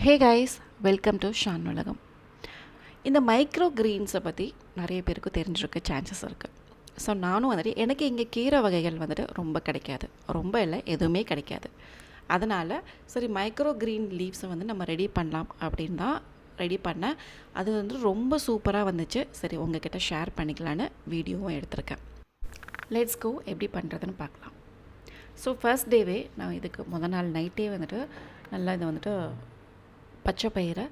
Hey guys, welcome to Shan உலகம். இந்த micro கிரீன்ஸை பற்றி நிறைய பேருக்கு தெரிஞ்சிருக்க சான்சஸ் இருக்குது. ஸோ நானும் வந்துட்டு எனக்கு இங்கே கீரை வகைகள் வந்துட்டு ரொம்ப கிடைக்காது, ரொம்ப இல்லை எதுவுமே கிடைக்காது. அதனால் சரி மைக்ரோ க்ரீன் லீவ்ஸை வந்து நம்ம ரெடி பண்ணலாம் அப்படின்னு தான் ரெடி பண்ணேன். அது வந்து ரொம்ப சூப்பராக வந்துச்சு. சரி உங்ககிட்ட ஷேர் பண்ணிக்கலான்னு வீடியோவும் எடுத்திருக்கேன். லெட்ஸ் கோ எப்படி பண்ணுறதுன்னு பார்க்கலாம். ஸோ ஃபர்ஸ்ட் டேவே நான் இதுக்கு நாள் நைட்டே வந்துட்டு நல்லா இதை வந்துட்டு பச்சை பயிரை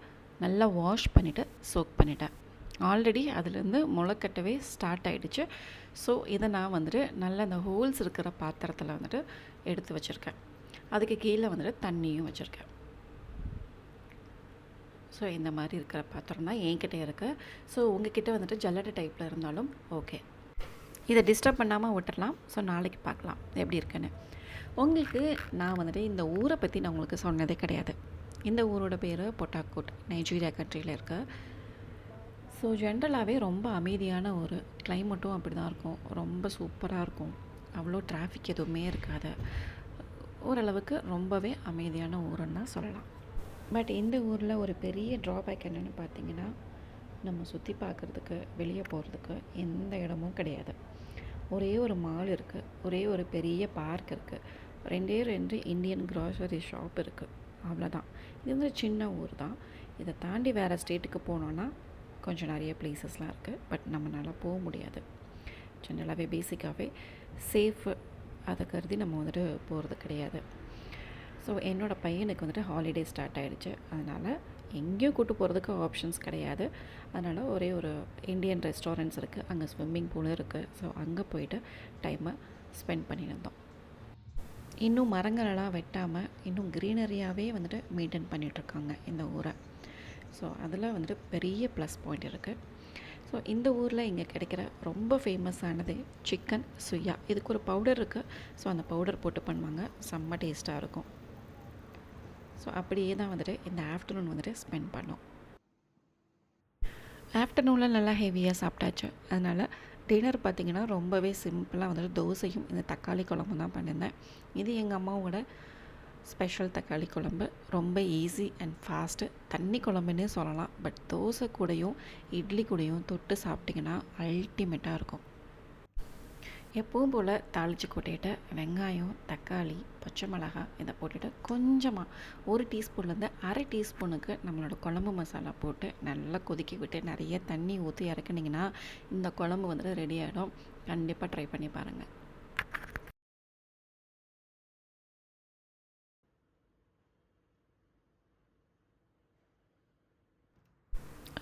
நல்லா வாஷ் பண்ணிவிட்டு சோக் பண்ணிட்டேன். ஆல்ரெடி அதுலேருந்து முளைக்கட்டவே ஸ்டார்ட் ஆகிடுச்சு. ஸோ இதை நான் வந்துட்டு நல்லா இந்த ஹோல்ஸ் இருக்கிற பாத்திரத்தில் வந்துட்டு எடுத்து வச்சுருக்கேன். அதுக்கு கீழே வந்துட்டு தண்ணியும் வச்சுருக்கேன். ஸோ இந்த மாதிரி இருக்கிற பாத்திரம் தான் என்கிட்ட இருக்குது. ஸோ உங்ககிட்ட வந்துட்டு ஜல்லடை டைப்பில் இருந்தாலும் ஓகே, இதை டிஸ்டர்ப் பண்ணாமல் விட்டுடலாம். ஸோ நாளைக்கு பார்க்கலாம் எப்படி இருக்குன்னு. உங்களுக்கு நான் வந்துட்டு இந்த ஊரை பற்றி நான் உங்களுக்கு சொன்னதே கிடையாது. இந்த ஊரோட பேர் பொட்டாக்கோட், நைஜீரியா கண்ட்ரியில் இருக்குது. ஸோ ஜென்ரலாகவே ரொம்ப அமைதியான ஒரு கிளைமேட்டும் அப்படி தான் இருக்கும். ரொம்ப சூப்பராக இருக்கும். அவ்வளோ டிராஃபிக் எதுவுமே இருக்காது. ஓரளவுக்கு ரொம்பவே அமைதியான ஊருன்னு தான் சொல்லலாம். பட் இந்த ஊரில் ஒரு பெரிய ட்ராபேக் என்னென்னு பார்த்தீங்கன்னா, நம்ம சுற்றி பார்க்குறதுக்கு வெளியே போகிறதுக்கு எந்த இடமும் கிடையாது. ஒரே ஒரு மால் இருக்குது, ஒரே ஒரு பெரிய பார்க் இருக்குது, ரெண்டு இந்தியன் க்ராசரி ஷாப் இருக்குது, அவ்வளோதான். இது வந்து சின்ன ஊர் தான். இதை தாண்டி வேறு ஸ்டேட்டுக்கு போனோன்னா கொஞ்சம் நிறைய ப்ளேஸஸ்லாம் இருக்குது. பட் நம்மளால் போக முடியாது. ஜென்ரலாகவே பேசிக்காகவே சேஃபு அதை கருதி நம்ம வந்துட்டு போகிறது கிடையாது. ஸோ என்னோடய பையனுக்கு வந்துட்டு ஹாலிடே ஸ்டார்ட் ஆகிடுச்சு. அதனால் எங்கேயும் கூட்டு போகிறதுக்கு ஆப்ஷன்ஸ் கிடையாது. அதனால் ஒரே ஒரு இந்தியன் ரெஸ்டாரண்ட்ஸ் இருக்குது, அங்கே ஸ்விம்மிங் பூலும் இருக்குது. ஸோ அங்கே போயிட்டு டைமை ஸ்பெண்ட் பண்ணியிருந்தோம். இன்னும் மரங்களெல்லாம் வெட்டாமல் இன்னும் க்ரீனரியாகவே வந்துட்டு மெயின்டைன் பண்ணிகிட்ருக்காங்க இந்த ஊரை. ஸோ அதில் வந்துட்டு பெரிய ப்ளஸ் பாயிண்ட் இருக்குது. ஸோ இந்த ஊரில் இங்கே கிடைக்கிற ரொம்ப ஃபேமஸானது சிக்கன் சுயா. இதுக்கு ஒரு பவுடர் இருக்குது. ஸோ அந்த பவுடர் போட்டு பண்ணுவாங்க, செம்ம டேஸ்ட்டாக இருக்கும். ஸோ அப்படியே தான் வந்துட்டு இந்த ஆஃப்டர்நூன் வந்துட்டு ஸ்பெண்ட் பண்ணோம். ஆஃப்டர்நூனில் நல்லா ஹெவியாக சாப்பிட்டாச்சு. அதனால் டின்னர் பார்த்திங்கன்னா ரொம்பவே சிம்பிளாக வந்துட்டு தோசையும் இந்த தக்காளி குழம்பு தான் பண்ணியிருந்தேன். இது எங்கள் அம்மாவோட ஸ்பெஷல் தக்காளி குழம்பு. ரொம்ப ஈஸி அண்ட் ஃபாஸ்ட்டு. தண்ணி குழம்புன்னே சொல்லலாம். பட் தோசை கூடையும் இட்லி கூடையும் தொட்டு சாப்பிட்டிங்கன்னா அல்டிமேட்டாக இருக்கும். எப்பவும் போல் தாளித்து கொட்டிட்டு வெங்காயம், தக்காளி, பச்சை மிளகாய் இதை போட்டுட்டு கொஞ்சமாக ஒரு டீஸ்பூன்லேருந்து அரை டீஸ்பூனுக்கு நம்மளோட குழம்பு மசாலா போட்டு நல்லா கொதிக்க விட்டு நிறைய தண்ணி ஊற்றி இறக்குனிங்கன்னா இந்த குழம்பு வந்துட்டு ரெடி ஆகிடும். கண்டிப்பாக ட்ரை பண்ணி பாருங்கள்.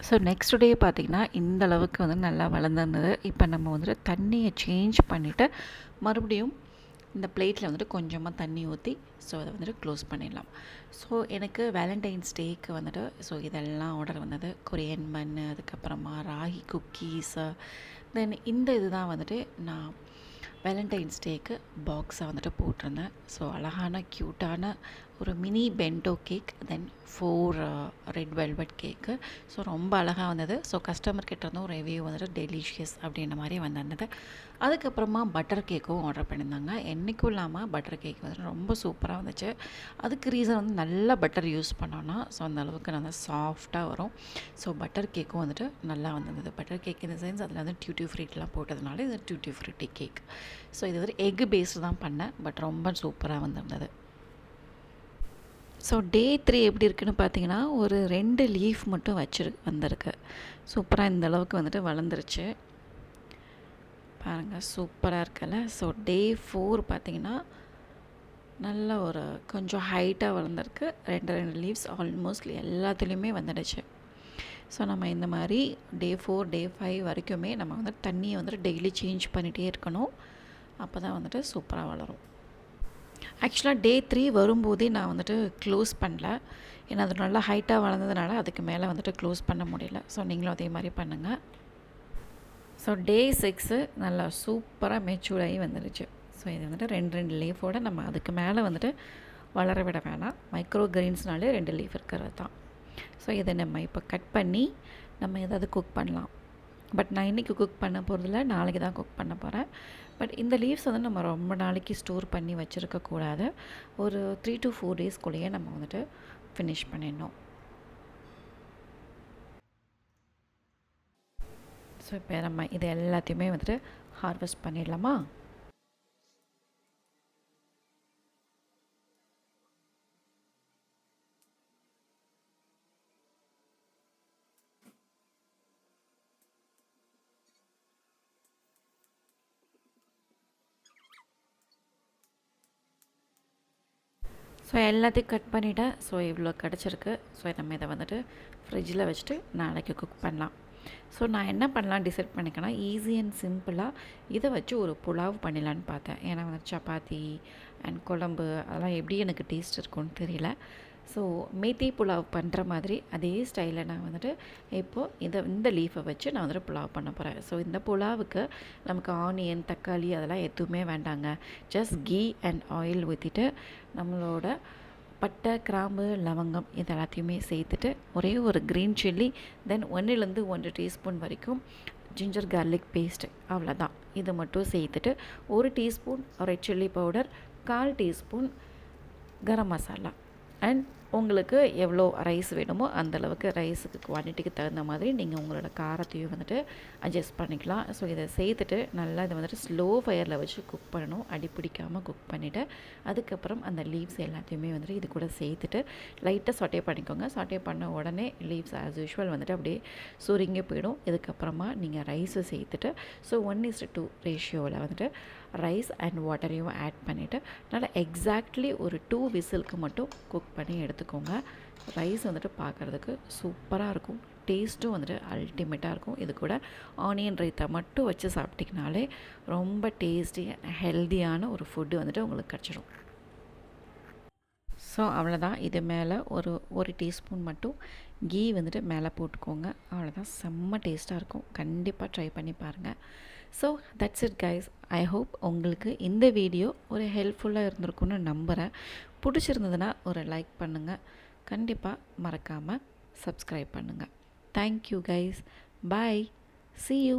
ஸோ நெக்ஸ்ட் டே பார்த்திங்கன்னா இந்த அளவுக்கு வந்து நல்லா வளர்ந்துருந்தது. இப்போ நம்ம வந்துட்டு தண்ணியை சேஞ்ச் பண்ணிவிட்டு மறுபடியும் இந்த பிளேட்டில் வந்துட்டு கொஞ்சமாக தண்ணி ஊற்றி ஸோ அதை வந்துட்டு க்ளோஸ் பண்ணிடலாம். ஸோ எனக்கு வேலண்டைன்ஸ் டேக்கு வந்துட்டு ஸோ இதெல்லாம் ஆர்டர் வந்தது. கொரியன் பன், அதுக்கப்புறமா ராகி குக்கீஸு, தென் இந்த இது தான் வந்துட்டு நான் வேலண்டைன்ஸ் டேக்கு பாக்ஸை வந்துட்டு போட்டிருந்தேன். ஸோ அழகான க்யூட்டான ஒரு மினி பென்டோ கேக், தென் 4 ரெட் வெல்வெட் கேக்கு. ஸோ ரொம்ப அழகாக வந்தது. ஸோ கஸ்டமர்கிட்ட இருந்தும் ரிவ்யூ வந்துட்டு டெலிஷியஸ் அப்படின்ற மாதிரி வந்திருந்தது. அதுக்கப்புறமா பட்டர் கேக்கும் ஆர்டர் பண்ணியிருந்தாங்க. என்றைக்கும் இல்லாமல் பட்டர் கேக் வந்துட்டு ரொம்ப சூப்பராக வந்துச்சு. அதுக்கு ரீசன் வந்து நல்ல பட்டர் யூஸ் பண்ணோன்னா ஸோ அந்த அளவுக்கு நல்லா சாஃப்டாக வரும். ஸோ பட்டர் கேக்கும் வந்துட்டு நல்லா வந்திருந்தது. பட்டர் கேக் இந்த சென்ஸ் அதில் வந்து டியூட்டி ஃப்ரீட்லாம் போட்டதுனால இது டியூட்டி ஃப்ரூட்டி கேக். ஸோ இது வந்து எக் பேஸ்டு தான் பண்ணேன். பட் ரொம்ப சூப்பராக வந்திருந்தது. ஸோ டே 3 எப்படி இருக்குதுன்னு பார்த்தீங்கன்னா ஒரு 2 லீஃப் மட்டும் வந்திருக்கு. சூப்பராக இந்த அளவுக்கு வந்துட்டு வளர்ந்துருச்சு பாருங்கள், சூப்பராக இருக்குல்ல. ஸோ டே 4 பார்த்திங்கன்னா நல்ல ஒரு கொஞ்சம் ஹைட்டாக வளர்ந்துருக்கு. 2 லீவ்ஸ் ஆல்மோஸ்ட் எல்லாத்துலேயுமே வந்துடுச்சு. ஸோ நம்ம இந்த மாதிரி டே 4 டே 5 வரைக்குமே நம்ம வந்து தண்ணியை வந்துட்டு டெய்லி சேஞ்ச் பண்ணிகிட்டே இருக்கணும். அப்போ தான் வந்துட்டு சூப்பராக வளரும். ஆக்சுவலாக டே 3 வரும்போதே நான் வந்துட்டு க்ளோஸ் பண்ணல. ஏன்னா அது நல்லா ஹைட்டாக வளர்ந்ததுனால அதுக்கு மேலே வந்துட்டு க்ளோஸ் பண்ண முடியல. ஸோ நீங்களும் அதே மாதிரி பண்ணுங்கள். ஸோ டே 6 நல்லா சூப்பராக மெச்சூராகி வந்துடுச்சு. ஸோ இது வந்துட்டு 2 லீஃபோடு நம்ம அதுக்கு மேலே வந்துட்டு வளர விட வேணாம். மைக்ரோ கிரீன்ஸ்னாலே 2 லீஃப் இருக்கிறது தான். ஸோ இதை நம்ம இப்போ கட் பண்ணி நம்ம ஏதாவது குக் பண்ணலாம். பட் நான் இன்றைக்கி குக் பண்ண போகிறதில்ல, நாளைக்கு தான் குக் பண்ண போகிறேன். பட் இந்த லீவ்ஸ் வந்து நம்ம ரொம்ப நாளைக்கு ஸ்டோர் பண்ணி வச்சுருக்கக்கூடாது. ஒரு 3 to 4 டேஸ்க்குள்ளேயே நம்ம வந்துட்டு ஃபினிஷ் பண்ணிடணும். ஸோ இப்போ நம்ம இது எல்லாத்தையுமே வந்துட்டு ஹார்வெஸ்ட் பண்ணிடலாமா? ஸோ எல்லாத்தையும் கட் பண்ணிவிட்டேன். ஸோ இவ்வளோ கிடச்சிருக்கு. ஸோ நம்ம இதை வந்துட்டு ஃப்ரிட்ஜில் வச்சுட்டு நாளைக்கு குக் பண்ணலாம். ஸோ நான் என்ன பண்ணலாம் டிசைட் பண்ணிக்கேன்னா, ஈஸி அண்ட் சிம்பிளாக இதை வச்சு ஒரு புலாவ் பண்ணிடலான்னு பார்த்தேன். ஏன்னா வந்து சப்பாத்தி அண்ட் குழம்பு அதெல்லாம் எப்படி எனக்கு டேஸ்ட் இருக்கும்னு தெரியல. ஸோ மேத்தி புலாவ் பண்ணுற மாதிரி அதே ஸ்டைலில் நான் வந்துட்டு இப்போது இந்த லீஃபை வச்சு நான் வந்துட்டு புலாவ் பண்ண போகிறேன். ஸோ இந்த புலாவுக்கு நமக்கு ஆனியன், தக்காளி அதெல்லாம் எதுவுமே வேண்டாங்க. ஜஸ்ட் கீ அண்ட் ஆயில் ஊற்றிட்டு நம்மளோட பட்டை, கிராம்பு, லவங்கம் இது எல்லாத்தையுமே சேர்த்துட்டு ஒரே ஒரு க்ரீன் சில்லி, தென் 1 டீஸ்பூன் வரைக்கும் ஜிஞ்சர் கார்லிக் பேஸ்ட்டு, அவ்வளோதான். இது மட்டும் சேர்த்துட்டு 1 teaspoon red chilli powder, 1/4 teaspoon garam masala and உங்களுக்கு எவ்வளோ ரைஸ் வேணுமோ அந்தளவுக்கு ரைஸுக்கு குவான்டிட்டிக்கு தகுந்த மாதிரி நீங்கள் உங்களோட காரத்தையும் வந்துட்டு அட்ஜஸ்ட் பண்ணிக்கலாம். ஸோ இதை சேர்த்துட்டு நல்லா இதை வந்துட்டு ஸ்லோ ஃபயரில் வச்சு குக் பண்ணணும். அடி பிடிக்காமல் குக் பண்ணிவிட்டு அதுக்கப்புறம் அந்த லீவ்ஸ் எல்லாத்தையுமே வந்துட்டு இது கூட சேர்த்துட்டு லைட்டாக சாட்டே பண்ணிக்கோங்க. சாட்டே பண்ண உடனே லீவ்ஸ் ஆஸ் யூஷுவல் வந்துட்டு அப்படியே சுருங்கி போயிடும். இதுக்கப்புறமா நீங்கள் ரைஸை சேர்த்துட்டு ஸோ 1:2 ரேஷியோவில் வந்துட்டு ரைஸ் அண்ட் வாட்டரையும் ஆட் பண்ணிவிட்டு நல்லா எக்ஸாக்ட்லி ஒரு 2 விசிலுக்கு மட்டும் குக் பண்ணி எடுத்துக்கோங்க. ரைஸ் வந்துட்டு பார்க்குறதுக்கு சூப்பராக இருக்கும். டேஸ்ட்டும் வந்துட்டு அல்டிமேட்டாக இருக்கும். இது கூட ஆனியன் ரைத்தா மட்டும் வச்சு சாப்பிட்டிங்கனாலே ரொம்ப டேஸ்டி ஹெல்த்தியான ஒரு ஃபுட்டு வந்துட்டு உங்களுக்கு கிடச்சிடும். ஸோ அவ்வளோதான். இது மேலே ஒரு டீஸ்பூன் மட்டும் கீ வந்துட்டு மேலே போட்டுக்கோங்க. அவ்வளோதான், செம்ம டேஸ்ட்டாக இருக்கும். கண்டிப்பாக ட்ரை பண்ணி பாருங்கள். So that's it guys. I hope உங்களுக்கு இந்த வீடியோ ஒரு ஹெல்ப்ஃபுல்லாக இருந்திருக்குன்னு நம்புகிறேன். பிடிச்சிருந்ததுன்னா ஒரு லைக் பண்ணுங்கள். கண்டிப்பாக மறக்காமல் சப்ஸ்கிரைப் பண்ணுங்கள். Thank you guys. Bye. See you.